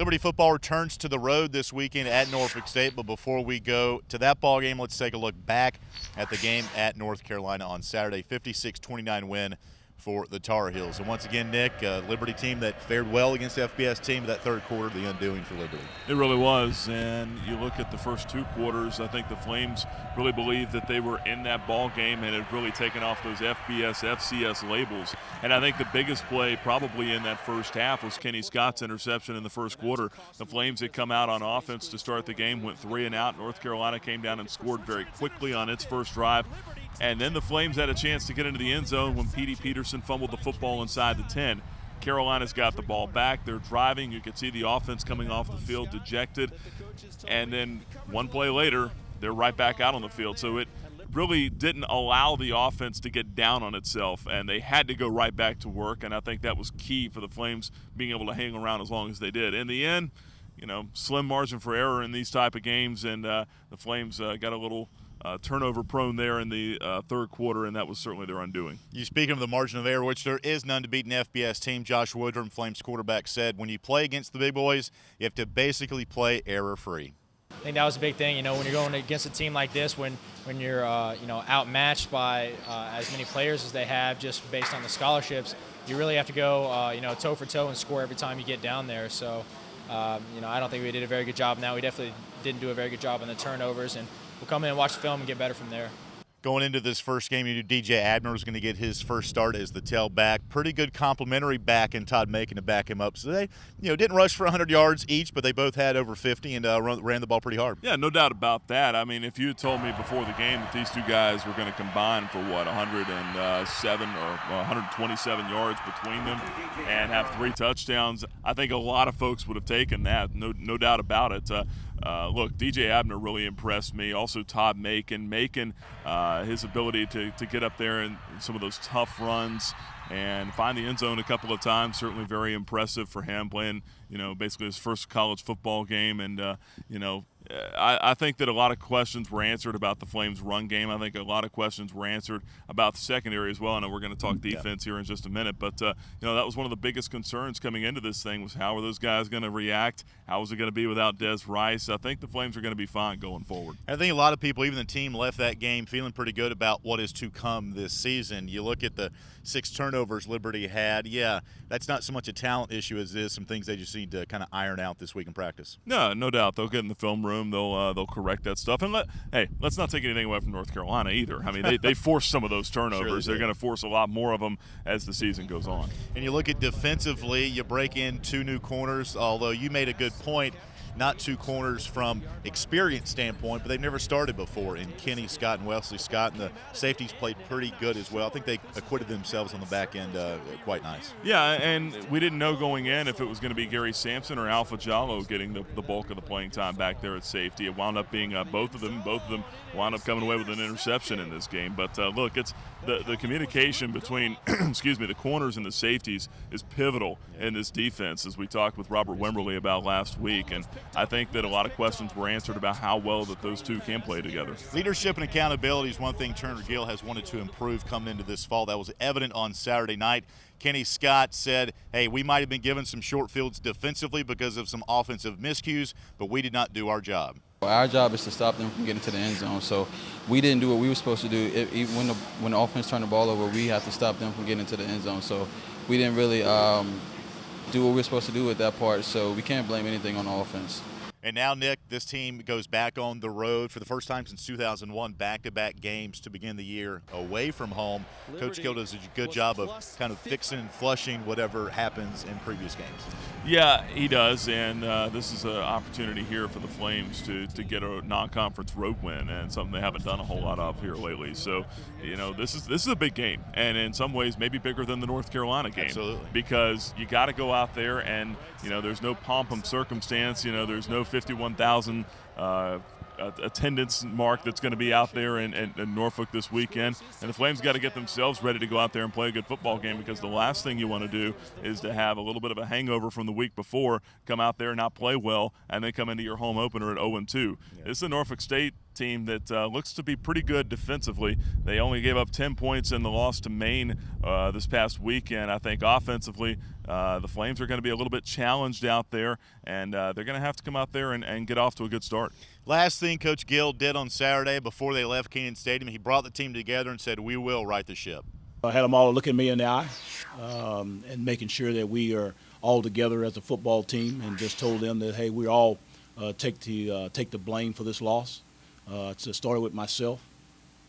Liberty football returns to the road this weekend at Norfolk State, but before we go to that ball game, let's take a look back at the game at North Carolina on Saturday. 56-29 win for the Tar Heels. And once again, Nick, Liberty team that fared well against the FBS team, that third quarter, the undoing for Liberty. It really was, and you look at the first two quarters, I think the Flames really believed that they were in that ball game and had really taken off those FBS, FCS labels. And I think the biggest play probably in that first half was Kenny Scott's interception in the first quarter. The Flames had come out on offense to start the game, went 3 and out. North Carolina came down and scored very quickly on its first drive. And then the Flames had a chance to get into the end zone when Petey Peterson fumbled the football inside the 10. Carolina's got the ball back. They're driving. You could see the offense coming off the field dejected. And then one play later, they're right back out on the field. So it really didn't allow the offense to get down on itself, and they had to go right back to work. And I think that was key for the Flames being able to hang around as long as they did. In the end, slim margin for error in these type of games, and the Flames got a little turnover prone there in the third quarter, and that was certainly their undoing. You speaking of the margin of error, which there is none to beat an FBS team, Josh Woodrum, Flames quarterback, said when you play against the big boys, you have to basically play error-free. I think that was a big thing, when you're going against a team like this, when you're outmatched by as many players as they have just based on the scholarships, you really have to go toe for toe and score every time you get down there. So I don't think we did a very good job in that. We definitely didn't do a very good job on the turnovers, and we'll come in and watch the film and get better from there. Going into this first game, DJ Abner was going to get his first start as the tailback. Pretty good complimentary back in Todd Macon to back him up. So they, didn't rush for 100 yards each, but they both had over 50 and ran the ball pretty hard. Yeah, no doubt about that. I mean, if you had told me before the game that these two guys were going to combine for 107 or 127 yards between them and have 3 touchdowns, I think a lot of folks would have taken that. No doubt about it. Look, DJ Abner really impressed me. Also, Todd Macon. His ability to get up there in some of those tough runs and find the end zone a couple of times, certainly very impressive for him, playing, basically his first college football game. And, I think that a lot of questions were answered about the Flames' run game. I think a lot of questions were answered about the secondary as well. I know we're going to talk defense here in just a minute, but that was one of the biggest concerns coming into this thing was how are those guys going to react? How was it going to be without Des Rice? I think the Flames are going to be fine going forward. I think a lot of people, even the team, left that game feeling pretty good about what is to come this season. You look at the 6 turnovers Liberty had. Yeah, that's not so much a talent issue as it is some things they just need to kind of iron out this week in practice. No doubt. They'll get in the film room. They'll correct that stuff. And let's not take anything away from North Carolina either. I mean, they forced some of those turnovers. They're going to force a lot more of them as the season goes on. And you look at defensively, you break in 2 new corners, although you made a good point. Not 2 corners from experience standpoint, but they've never started before in Kenny Scott and Wesley Scott, and the safeties played pretty good as well. I think they acquitted themselves on the back end quite nice. Yeah, and we didn't know going in if it was going to be Gary Sampson or Alpha Jallo getting the bulk of the playing time back there at safety. It wound up being both of them. Both of them wound up coming away with an interception in this game. But, look, it's the communication between the corners and the safeties is pivotal in this defense, as we talked with Robert Wimberly about last week. And I think that a lot of questions were answered about how well that those two can play together. Leadership and accountability is one thing Turner Gill has wanted to improve coming into this fall. That was evident on Saturday night. Kenny Scott said, hey, we might have been given some short fields defensively because of some offensive miscues, but we did not do our job. Our job is to stop them from getting to the end zone. So we didn't do what we were supposed to do. Even when the offense turned the ball over, we have to stop them from getting to the end zone. So we didn't really do what we were supposed to do with that part. So we can't blame anything on the offense. And now, Nick, this team goes back on the road for the first time since 2001, back-to-back games to begin the year away from home. Coach Gill does a good job of kind of fixing and flushing whatever happens in previous games. Yeah, he does, and this is an opportunity here for the Flames to get a non-conference road win, and something they haven't done a whole lot of here lately. So, this is a big game, and in some ways maybe bigger than the North Carolina game. Absolutely. Because you got to go out there and, there's no pomp and circumstance. There's no 51,000 attendance mark that's going to be out there in Norfolk this weekend. And the Flames got to get themselves ready to go out there and play a good football game, because the last thing you want to do is to have a little bit of a hangover from the week before, come out there and not play well, and then come into your home opener at 0-2. Yeah. This is a Norfolk State team that looks to be pretty good defensively. They only gave up 10 points in the loss to Maine this past weekend. I think offensively, the Flames are going to be a little bit challenged out there, and they're going to have to come out there and get off to a good start. Last thing Coach Gill did on Saturday before they left Kenan Stadium, he brought the team together and said, "We will right the ship." I had them all looking me in the eye and making sure that we are all together as a football team, and just told them that, hey, we all take the blame for this loss. It started with myself,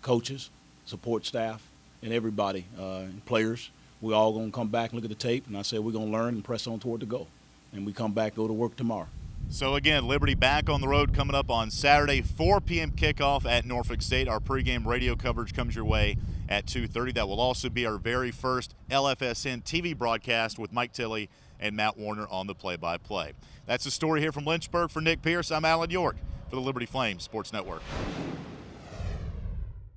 coaches, support staff, and everybody, and players. We're all going to come back and look at the tape, and I said we're going to learn and press on toward the goal. And we come back, go to work tomorrow. So again, Liberty back on the road coming up on Saturday, 4 p.m. kickoff at Norfolk State. Our pregame radio coverage comes your way at 2:30. That will also be our very first LFSN TV broadcast with Mike Tilley and Matt Warner on the play-by-play. That's the story here from Lynchburg. For Nick Pierce, I'm Alan York for the Liberty Flames Sports Network.